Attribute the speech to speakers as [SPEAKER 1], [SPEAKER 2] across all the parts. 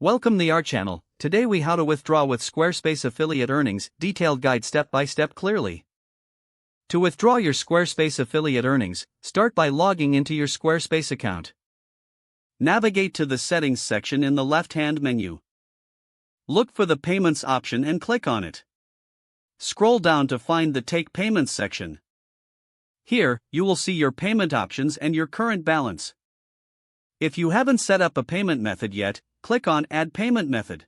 [SPEAKER 1] Welcome to our channel. Today we how to withdraw with Squarespace affiliate earnings, detailed guide step by step clearly. To withdraw your Squarespace affiliate earnings, start by logging into your Squarespace account. Navigate to the settings section in the left-hand menu. Look for the payments option and click on it. Scroll down to find the take payments section. Here, you will see your payment options and your current balance. If you haven't set up a payment method yet, click on Add Payment Method.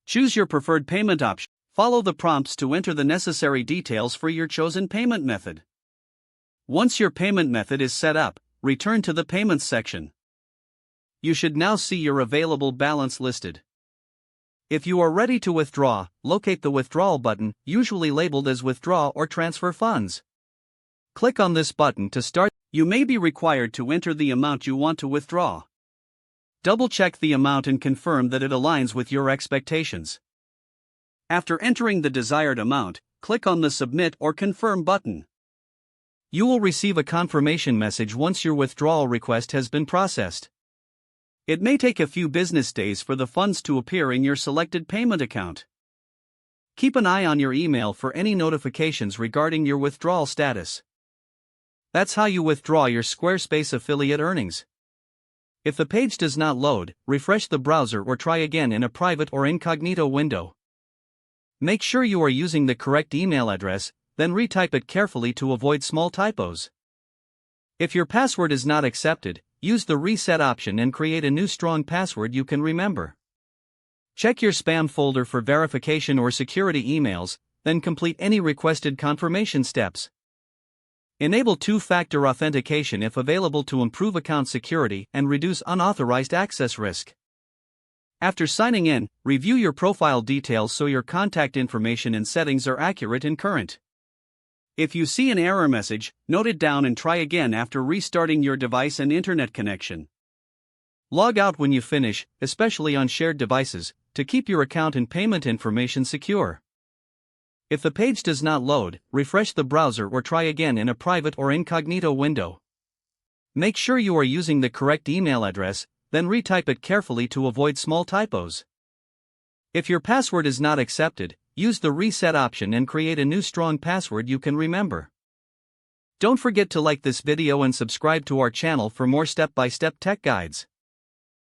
[SPEAKER 1] Choose your preferred payment option. Follow the prompts to enter the necessary details for your chosen payment method. Once your payment method is set up, return to the Payments section. You should now see your available balance listed. If you are ready to withdraw, locate the Withdrawal button, usually labeled as Withdraw or Transfer Funds. Click on this button to start. You may be required to enter the amount you want to withdraw. Double-check the amount and confirm that it aligns with your expectations. After entering the desired amount, click on the Submit or Confirm button. You will receive a confirmation message once your withdrawal request has been processed. It may take a few business days for the funds to appear in your selected payment account. Keep an eye on your email for any notifications regarding your withdrawal status. That's how you withdraw your Squarespace affiliate earnings. If the page does not load, refresh the browser or try again in a private or incognito window. Make sure you are using the correct email address, then retype it carefully to avoid small typos. If your password is not accepted, use the reset option and create a new strong password you can remember. Check your spam folder for verification or security emails, then complete any requested confirmation steps. Enable two-factor authentication if available to improve account security and reduce unauthorized access risk. After signing in, review your profile details so your contact information and settings are accurate and current. If you see an error message, note it down and try again after restarting your device and internet connection. Log out when you finish, especially on shared devices, to keep your account and payment information secure. If the page does not load, refresh the browser or try again in a private or incognito window. Make sure you are using the correct email address, then retype it carefully to avoid small typos. If your password is not accepted, use the reset option and create a new strong password you can remember. Don't forget to like this video and subscribe to our channel for more step-by-step tech guides.